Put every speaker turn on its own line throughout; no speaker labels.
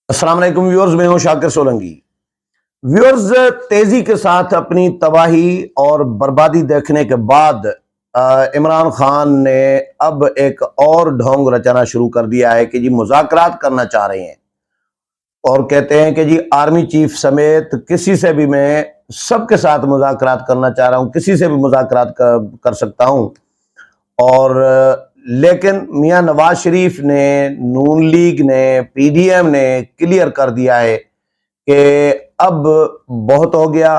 अस्सलाम वालेकुम व्यूअर्स, मैं हूं शाकिर सोलंकी। व्यूअर्स, तेजी के साथ अपनी तबाही और बर्बादी देखने के बाद इमरान खान ने अब एक और ढोंग रचना शुरू कर दिया है कि जी मुज़ाकरात करना चाह रहे हैं और कहते हैं कि जी आर्मी चीफ समेत किसी से भी मैं सबके साथ मुज़ाकरात करना चाह रहा हूं, किसी से भी मुज़ाकरात कर सकता हूं। और लेकिन मियां नवाज शरीफ ने, नून लीग ने, पीडीएम ने क्लियर कर दिया है कि अब बहुत हो गया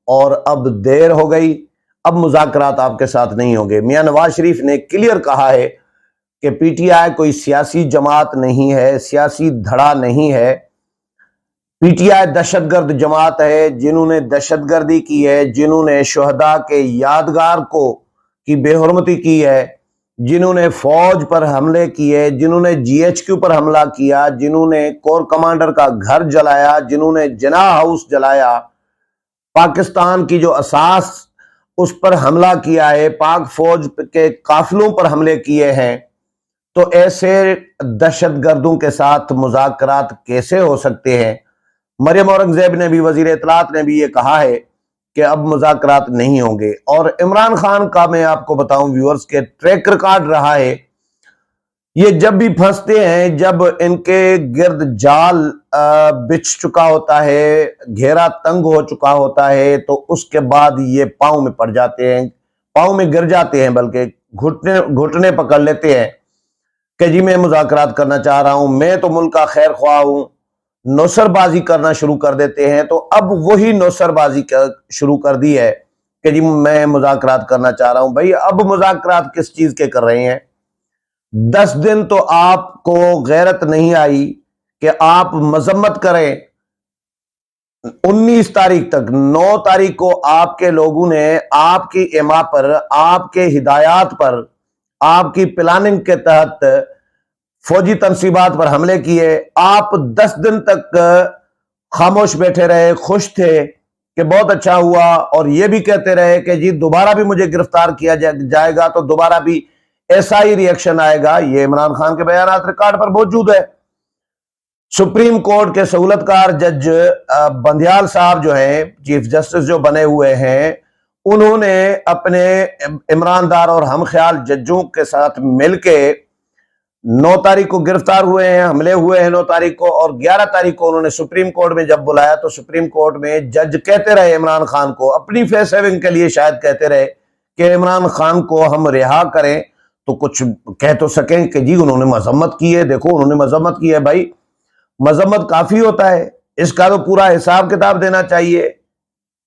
और अब देर हो गई, अब मुज़ाकरात आपके साथ नहीं होंगे। मियां नवाज शरीफ ने क्लियर कहा है कि पीटीआई कोई सियासी जमात नहीं है, सियासी धड़ा नहीं है। पीटीआई दहशतगर्द जमात है, जिन्होंने दहशतगर्दी की है, जिन्होंने शहदा के यादगार को की बेहुरमती की है, जिन्होंने फौज पर हमले किए, जिन्होंने जीएचक्यू पर हमला किया, जिन्होंने कोर कमांडर का घर जलाया, जिन्होंने जिन्ना हाउस जलाया, पाकिस्तान की जो असास उस पर हमला किया है, पाक फौज के काफिलों पर हमले किए हैं, तो ऐसे दहशतगर्दों के साथ मुज़ाकरात कैसे हो सकते हैं। मरियम औरंगजेब ने भी, वजीर इत्तलात ने भी ये कहा है कि अब मुज़ाकरात नहीं होंगे। और इमरान खान का मैं आपको बताऊं व्यूअर्स के ट्रैक रिकॉर्ड रहा है, ये जब भी फंसते हैं, जब इनके गिर्द जाल बिछ चुका होता है, घेरा तंग हो चुका होता है, तो उसके बाद ये पांव में पड़ जाते हैं, पांव में गिर जाते हैं, बल्कि घुटने घुटने पकड़ लेते हैं कि जी मैं मुज़ाकरात करना चाह रहा हूं, मैं तो मुल्क का खैर ख्वाह हूं। नौसरबाजी करना शुरू कर देते हैं। तो अब वही नौसरबाजी शुरू कर दी है कि जी मैं मुज़ाकरात करना चाह रहा हूं। भाई, अब मुज़ाकरात किस चीज के कर रहे हैं? 10 दिन तो आपको गैरत नहीं आई कि आप मजम्मत करें। 19 तारीख तक, 9 तारीख को आपके लोगों ने आपकी इमा पर, आपके हिदायत पर, आपकी प्लानिंग के तहत फौजी तनसीबात पर हमले किए। आप 10 दिन तक खामोश बैठे रहे, खुश थे कि बहुत अच्छा हुआ, और यह भी कहते रहे कि जी दोबारा भी मुझे गिरफ्तार किया जाएगा तो दोबारा भी ऐसा ही रिएक्शन आएगा। ये इमरान खान के बयान रिकॉर्ड पर मौजूद है। सुप्रीम कोर्ट के सहूलतकार जज बंदियाल साहब जो हैं, चीफ जस्टिस जो बने हुए हैं, उन्होंने अपने ईमानदार और हम ख्याल जजों के साथ मिलके 9 तारीख को गिरफ्तार हुए हैं, हमले हुए हैं 9 तारीख को, और 11 तारीख को उन्होंने सुप्रीम कोर्ट में जब बुलाया तो सुप्रीम कोर्ट में जज कहते रहे इमरान खान को, अपनी फेस सेविंग के लिए शायद कहते रहे कि इमरान खान को हम रिहा करें तो कुछ कह तो सकें कि जी उन्होंने मजम्मत की है। देखो, उन्होंने मजम्मत की है। भाई, मजम्मत काफी होता है, इसका तो पूरा हिसाब किताब देना चाहिए।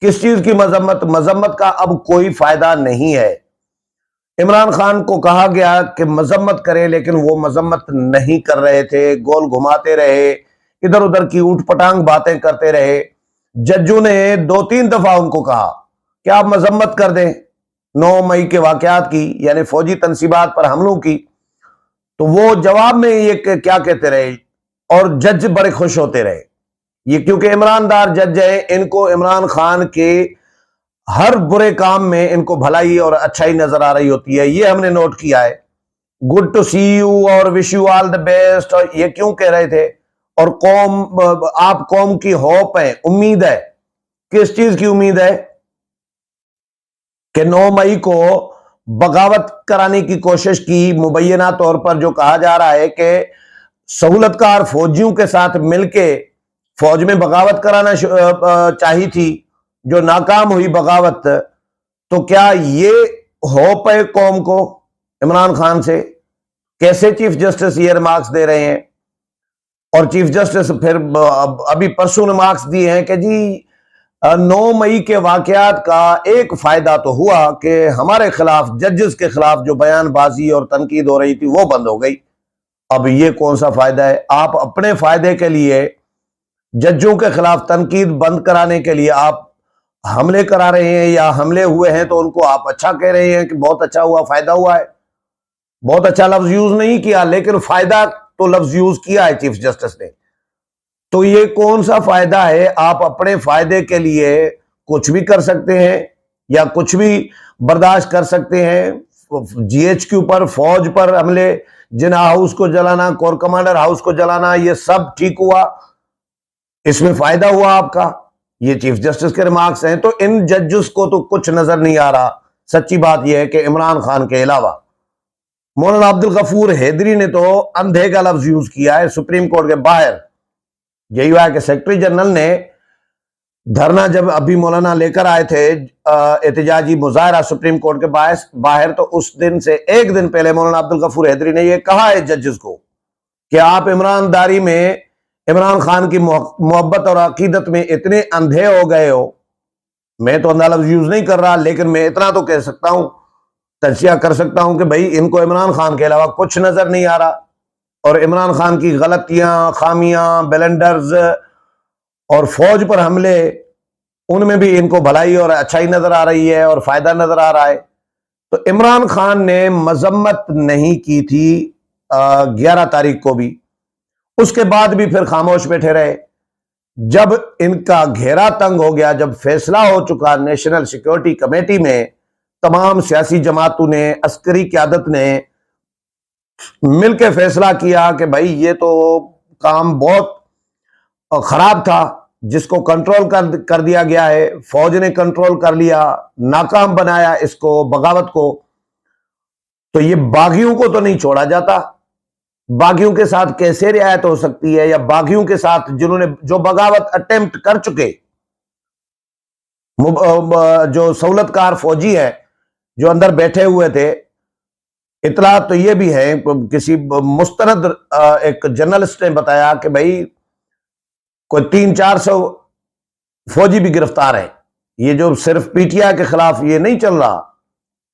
किस चीज की मजम्मत? मजम्मत का अब कोई फायदा नहीं है। इमरान खान को कहा गया कि मजम्मत करे, लेकिन वो मजम्मत नहीं कर रहे थे, गोल घुमाते रहे, इधर उधर की ऊट पटांग बातें करते रहे। जजों ने 2-3 दफा उनको कहा कि आप मजम्मत कर दें 9 मई के वाकयात की, यानी फौजी तनसीबात पर हमलों की। तो वो जवाब में ये क्या कहते रहे, और जज बड़े खुश होते रहे। ये क्योंकि ईमानदार जज है, इनको इमरान खान के हर बुरे काम में इनको भलाई और अच्छाई नजर आ रही होती है। ये हमने नोट किया है। गुड टू सी यू और wish you all the best, और ये क्यों कह रहे थे? और आप कौम की होप है, उम्मीद है। किस चीज की उम्मीद है? कि 9 मई को बगावत कराने की कोशिश की। मुबैना तौर पर जो कहा जा रहा है कि सहूलतकार फौजियों के साथ मिलके फौज में बगावत कराना चाहिए थी, जो नाकाम हुई बगावत। तो क्या ये होप है कौम को इमरान खान से? कैसे चीफ जस्टिस ये रिमार्क्स दे रहे हैं? और चीफ जस्टिस फिर अभी परसों रिमार्क्स दिए हैं कि जी 9 मई के वाकयात का एक फायदा तो हुआ कि हमारे खिलाफ, जजेस के खिलाफ जो बयानबाजी और तनकीद हो रही थी वो बंद हो गई। अब ये कौन सा फायदा है? आप अपने फायदे के लिए जजों के खिलाफ तनकीद बंद कराने के लिए आप हमले करा रहे हैं, या हमले हुए हैं तो उनको आप अच्छा कह रहे हैं कि बहुत अच्छा हुआ, फायदा हुआ है। बहुत अच्छा लफ्ज यूज नहीं किया, लेकिन फायदा तो लफ्ज यूज किया है चीफ जस्टिस ने। तो ये कौन सा फायदा है? आप अपने फायदे के लिए कुछ भी कर सकते हैं या कुछ भी बर्दाश्त कर सकते हैं। जीएचक्यू पर, फौज पर हमले, जिन्ना हाउस को जलाना, कोर कमांडर हाउस को जलाना, ये सब ठीक हुआ। इसमें फायदा हुआ आपका। ये चीफ जस्टिस के रिमार्क्स हैं। तो इन जजेस को तो कुछ नजर नहीं आ रहा। सच्ची बात यह है कि इमरान खान के अलावा मौलाना अब्दुल गफूर हैदरी ने तो अंधे का लफ्ज यूज किया है सुप्रीम कोर्ट के बाहर। यही हुआ कि सेक्रेटरी जनरल ने धरना जब अभी मौलाना लेकर आए थे एहतजाजी मुजाहरा सुप्रीम कोर्ट के बाहर, तो उस दिन से एक दिन पहले मौलाना अब्दुल गफूर हैदरी ने यह कहा है जजेस को कि आप ईमानदारी में इमरान खान की मोहब्बत और अकीदत में इतने अंधे हो गए हो। मैं तो अंधा लफ्ज यूज नहीं कर रहा, लेकिन मैं इतना तो कह सकता हूं, तजिया कर सकता हूं कि भाई इनको इमरान खान के अलावा कुछ नजर नहीं आ रहा। और इमरान खान की गलतियां, खामियां, ब्लेंडर्स और फौज पर हमले, उनमें भी इनको भलाई और अच्छाई नजर आ रही है और फायदा नजर आ रहा है। तो इमरान खान ने मजम्मत नहीं की थी 11 तारीख को भी, उसके बाद भी फिर खामोश बैठे रहे। जब इनका घेरा तंग हो गया, जब फैसला हो चुका नेशनल सिक्योरिटी कमेटी में, तमाम सियासी जमातों ने, अस्करी क़यादत ने मिलकर फैसला किया कि भाई ये तो काम बहुत खराब था, जिसको कंट्रोल कर दिया गया है, फौज ने कंट्रोल कर लिया, नाकाम बनाया इसको, बगावत को। तो ये बागियों को तो नहीं छोड़ा जाता। बागियों के साथ कैसे रियायत हो सकती है, या बागियों के साथ जिन्होंने जो बगावत अटेम्प्ट कर चुके, जो सहूलतकार फौजी है जो अंदर बैठे हुए थे। इतला तो ये भी है, किसी मुस्तनद एक जर्नलिस्ट ने बताया कि भाई कोई 300-400 फौजी भी गिरफ्तार है। ये जो सिर्फ पीटीआई के खिलाफ ये नहीं चल रहा,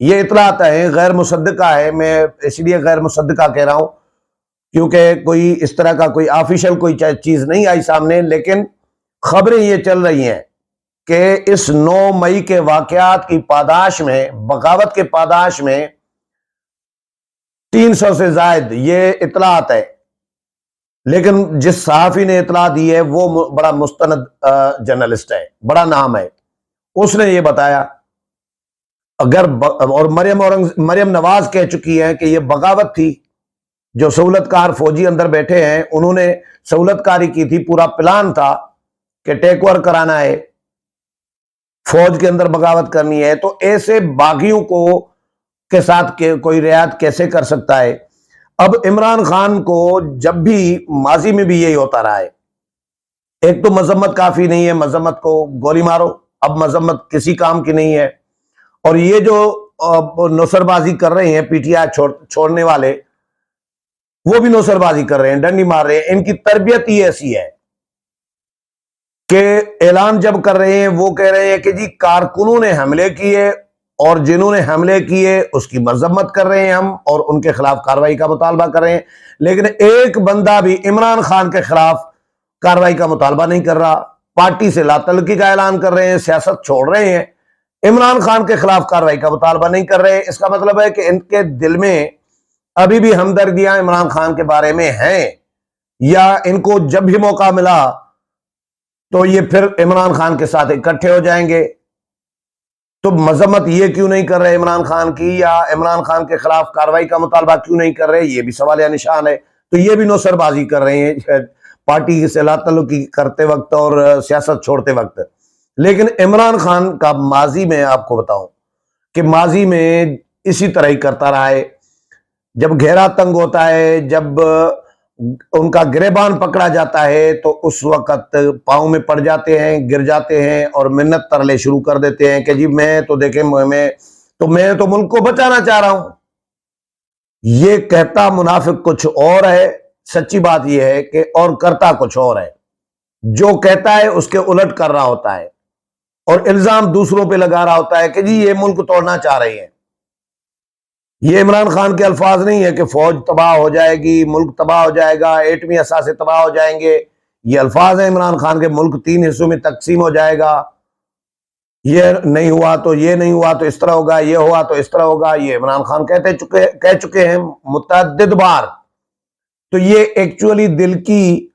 ये इतलात है, गैर मुसद्दका है। मैं इसलिए गैर मुसद्दका कह रहा हूं क्योंकि कोई इस तरह का कोई ऑफिशियल कोई चीज नहीं आई सामने, लेकिन खबरें ये चल रही हैं कि इस 9 मई के वाकयात की पादाश में, बगावत के पादाश में 300 से ज्यादा ये इतलात है। लेकिन जिस सहाफी ने इतला दी है वो बड़ा मुस्तनद जर्नलिस्ट है, बड़ा नाम है, उसने ये बताया। अगर और मरियम नवाज कह चुकी है कि ये बगावत थी, जो सहूलतकार फौजी अंदर बैठे हैं उन्होंने सहूलतकारी की थी, पूरा प्लान था कि टेक ओवर कराना है, फौज के अंदर बगावत करनी है। तो ऐसे बागियों को के साथ कोई रियायत कैसे कर सकता है। अब इमरान खान को जब भी, माजी में भी यही होता रहा है, एक तो मजम्मत काफी नहीं है, मजम्मत को गोली मारो, अब मजम्मत किसी काम की नहीं है। और ये जो नौसरबाजी कर रहे हैं पीटीआई छोड़ने वाले, वो भी नौसरबाजी कर रहे हैं, डंडी मार रहे हैं। इनकी तरबियत ही ऐसी है कि ऐलान जब कर रहे हैं वो कह रहे हैं कि जी कारकुनों ने हमले किए, और जिन्होंने हमले किए उसकी मजम्मत कर रहे हैं हम, और उनके खिलाफ कार्रवाई का मुतालबा कर रहे हैं। लेकिन एक बंदा भी इमरान खान के खिलाफ कार्रवाई का मुतालबा नहीं कर रहा। पार्टी से लातल्लुकी का ऐलान कर रहे हैं, सियासत छोड़ रहे हैं, इमरान खान के खिलाफ कार्रवाई का मुतालबा नहीं कर रहे। इसका मतलब है कि इनके दिल में अभी भी हमदर्दियां इमरान खान के बारे में हैं, या इनको जब भी मौका मिला तो ये फिर इमरान खान के साथ इकट्ठे हो जाएंगे। तो मजम्मत ये क्यों नहीं कर रहे इमरान खान की, या इमरान खान के खिलाफ कार्रवाई का मुतालबा क्यों नहीं कर रहे, ये भी सवाल या निशान है। तो ये भी नौसरबाजी कर रहे हैं पार्टी से लातल्लुकी करते वक्त और सियासत छोड़ते वक्त। लेकिन इमरान खान का माजी में आपको बताऊं कि माजी में इसी तरह ही करता रहा है। जब घेरा तंग होता है, जब उनका गिरेबान पकड़ा जाता है, तो उस वक्त पांव में पड़ जाते हैं, गिर जाते हैं और मिन्नत तरले शुरू कर देते हैं कि जी मैं तो देखें, मैं तो मुल्क को बचाना चाह रहा हूं। ये कहता मुनाफिक कुछ और है, सच्ची बात यह है कि और करता कुछ और है। जो कहता है उसके उलट कर रहा होता है और इल्जाम दूसरों पे लगा रहा होता है कि जी ये मुल्क तोड़ना चाह रहे हैं। ये इमरान खान के अल्फाज नहीं है कि फौज तबाह हो जाएगी, मुल्क तबाह हो जाएगा, एटमी असासे तबाह हो जाएंगे। ये अल्फाज है इमरान खान के, मुल्क 3 हिस्सों में तकसीम हो जाएगा, ये नहीं हुआ तो ये नहीं हुआ तो इस तरह होगा, ये हुआ तो इस तरह होगा। ये इमरान खान कह चुके हैं मुतअद्दिद बार। तो ये एक्चुअली दिल की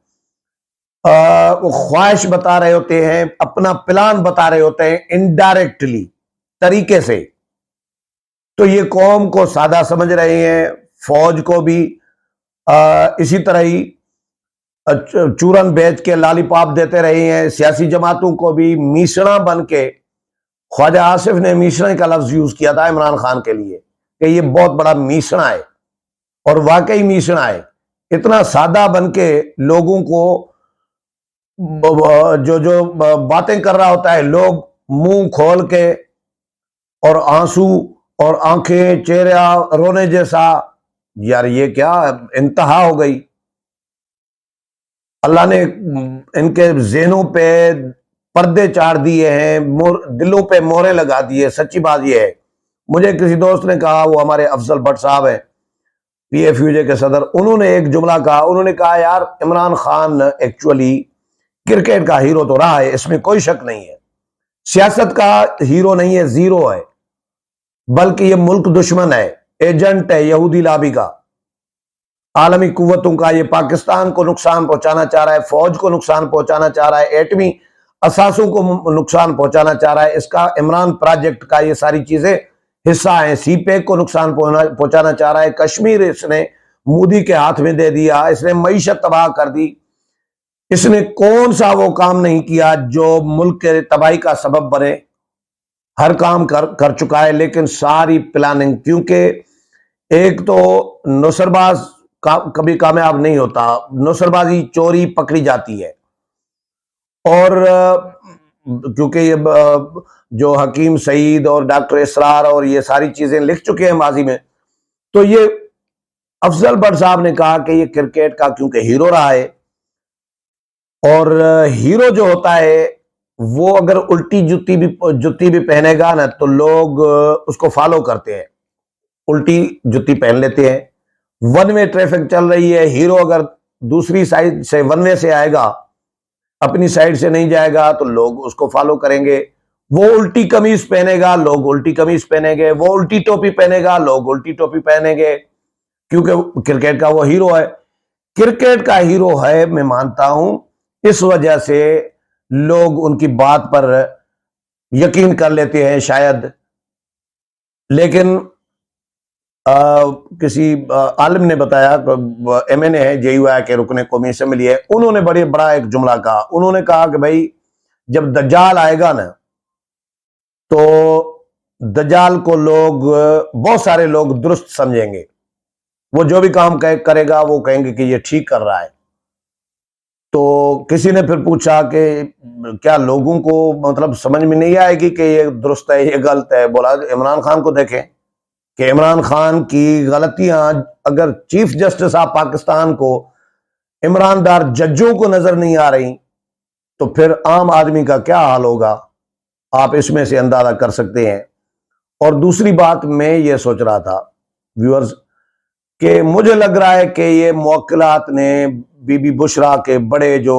ख्वाहिश बता रहे होते हैं, अपना प्लान बता रहे होते हैं इनडायरेक्टली तरीके से। तो ये कौम को सादा समझ रहे हैं, फौज को भी इसी तरह ही चूरन बेच के लॉलीपॉप देते रहे हैं। सियासी जमातों को भी मीसड़ा बन के, ख्वाजा आसिफ ने मीसड़ा का लफ्ज यूज किया था इमरान खान के लिए कि ये बहुत बड़ा मीसड़ा है, और वाकई मीसड़ा है। इतना सादा बन के लोगों को जो जो बातें कर रहा होता है, लोग मुंह खोल के और आंसू और आंखें, चेहरा रोने जैसा। यार ये क्या इंतहा हो गई। अल्लाह ने इनके ज़हनों पे पर्दे चाड़ दिए हैं, दिलों पे मोहरें लगा दिए। सच्ची बात ये है। मुझे किसी दोस्त ने कहा, वो हमारे अफजल भट्ट साहब हैं, PFUJ के सदर, उन्होंने एक जुमला कहा। उन्होंने कहा, यार इमरान खान एक्चुअली क्रिकेट का हीरो तो रहा है, इसमें कोई शक नहीं है। सियासत का हीरो नहीं है, जीरो है, बल्कि ये मुल्क दुश्मन है, एजेंट है यहूदी लाबी का, आलमी कुव्वतों का। ये पाकिस्तान को नुकसान पहुंचाना चाह रहा है, फौज को नुकसान पहुंचाना चाह रहा है, एटमी असासों को नुकसान पहुंचाना चाह रहा है। इसका इमरान प्रोजेक्ट का ये सारी चीजें हिस्सा है। CPEC को नुकसान पहुंचाना चाह रहा है। कश्मीर इसने मोदी के हाथ में दे दिया, इसने मईशत तबाह कर दी। इसने कौन सा वो काम नहीं किया जो मुल्क के तबाही का सबब बने। हर काम कर चुका है, लेकिन सारी प्लानिंग, क्योंकि एक तो नौसरबाज कभी कामयाब नहीं होता, नौसरबाजी चोरी पकड़ी जाती है। और क्योंकि ये जो हकीम सईद और डॉक्टर इसरार और ये सारी चीजें लिख चुके हैं माजी में, तो ये अफजल भट्ट साहब ने कहा कि ये क्रिकेट का क्योंकि हीरो रहा है, और हीरो जो होता है वो अगर उल्टी जुत्ती भी पहनेगा ना, तो लोग उसको फॉलो करते हैं, उल्टी जुत्ती पहन लेते हैं। वन वे ट्रैफिक चल रही है, हीरो अगर दूसरी साइड से वन वे से आएगा, अपनी साइड से नहीं जाएगा, तो लोग उसको फॉलो करेंगे। वो उल्टी कमीज पहनेगा, लोग उल्टी कमीज पहनेंगे। वो उल्टी टोपी पहनेगा, लोग उल्टी टोपी पहनेंगे, क्योंकि क्रिकेट का वो हीरो है। क्रिकेट का हीरो है, मैं मानता हूं, इस वजह से लोग उनकी बात पर यकीन कर लेते हैं शायद। लेकिन किसी आलिम ने बताया, MNA है, JUI के रुकने कौमी असेंबली है, उन्होंने बड़ा एक जुमला कहा। उन्होंने कहा कि भाई जब दज्जाल आएगा ना, तो दज्जाल को बहुत सारे लोग दुरुस्त समझेंगे। वो जो भी काम करेगा वो कहेंगे कि ये ठीक कर रहा है। तो किसी ने फिर पूछा कि क्या लोगों को मतलब समझ में नहीं आएगी कि ये दुरुस्त है, ये गलत है? बोला, इमरान खान को देखें कि इमरान खान की गलतियां अगर चीफ जस्टिस ऑफ पाकिस्तान को, ईमानदार जजों को नजर नहीं आ रही, तो फिर आम आदमी का क्या हाल होगा, आप इसमें से अंदाजा कर सकते हैं। और दूसरी बात मैं ये सोच रहा था व्यूअर्स, कि मुझे लग रहा है कि ये मुवक्किलात ने बीबी बुशरा के बड़े जो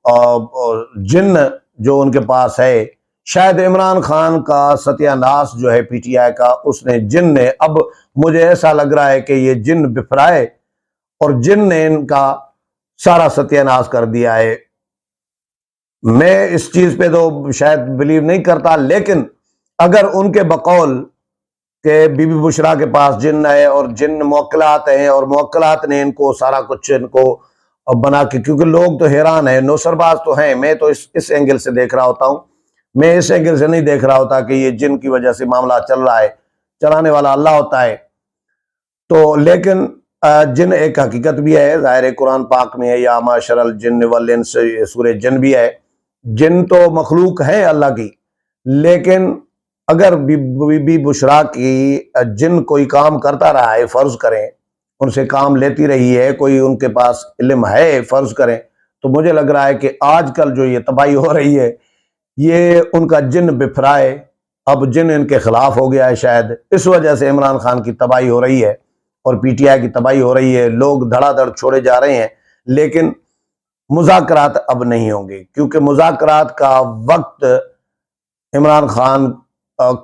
जिन्न जो उनके पास है, शायद इमरान खान का सत्यानाश जो है PTI का, उसने जिन ने, अब मुझे ऐसा लग रहा है कि ये जिन बिफराए और जिन ने इनका सारा सत्यानाश कर दिया है। मैं इस चीज पे तो शायद बिलीव नहीं करता, लेकिन अगर उनके बकौल के बीबी बुशरा के पास जिन है और जिन मुवक्किलात हैं, और मुवक्किलात ने इनको सारा कुछ इनको बना के, क्योंकि लोग तो हैरान है, नौसरबाज तो हैं। मैं तो इस एंगल से देख रहा होता हूं, मैं इस एंगल से नहीं देख रहा होता कि ये जिन की वजह से मामला चल रहा है, चलाने वाला अल्लाह होता है। तो लेकिन जिन एक हकीकत भी है, ज़ाहिर कुरान पाक में है, या माशरल जिन्न वल इंस, सूरह जिन भी है। जिन तो मखलूक है अल्लाह की, लेकिन अगर बीबी बुशरा की जिन कोई काम करता रहा है, फर्ज करें उनसे काम लेती रही है, कोई उनके पास इल्म है, फर्ज करें, तो मुझे लग रहा है कि आजकल जो ये तबाही हो रही है, ये उनका जिन बिफराए, अब जिन इनके खिलाफ हो गया है। शायद इस वजह से इमरान खान की तबाही हो रही है और PTI की तबाही हो रही है। लोग धड़ाधड़ छोड़े जा रहे हैं, लेकिन मुज़ाकरात अब नहीं होंगे, क्योंकि मुज़ाकरात का वक्त इमरान खान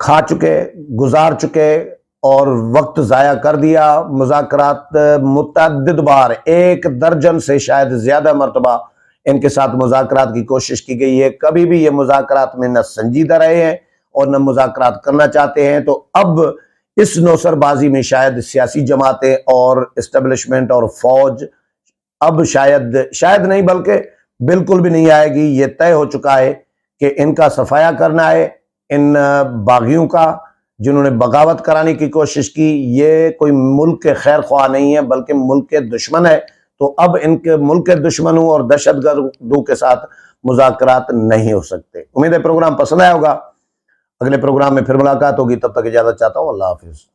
खा चुके, गुजार चुके, और वक्त ज़ाया कर दिया। मुज़ाकरात मुतअद्दिद बार, 1 दर्जन से शायद ज़्यादा मरतबा इनके साथ मुज़ाकरात की कोशिश की गई है। कभी भी ये मुज़ाकरात में न संजीदा रहे हैं और न मुज़ाकरात करना चाहते हैं। तो अब इस नौसरबाजी में शायद सियासी जमातें और इस्टेब्लिशमेंट और फौज अब शायद नहीं बल्कि बिल्कुल भी नहीं आएगी। ये तय हो चुका है कि इनका सफाया करना है। इन बागियों का, जिन्होंने बगावत कराने की कोशिश की, ये कोई मुल्क के खैर ख्वाह नहीं है बल्कि मुल्क के दुश्मन है। तो अब इनके मुल्क के दुश्मनों और दहशतगर्दों के साथ मुज़ाकरात नहीं हो सकते। उम्मीद है प्रोग्राम पसंद आया होगा। अगले प्रोग्राम में फिर मुलाकात होगी, तब तक इजाजत चाहता हूँ। अल्लाह हाफिज।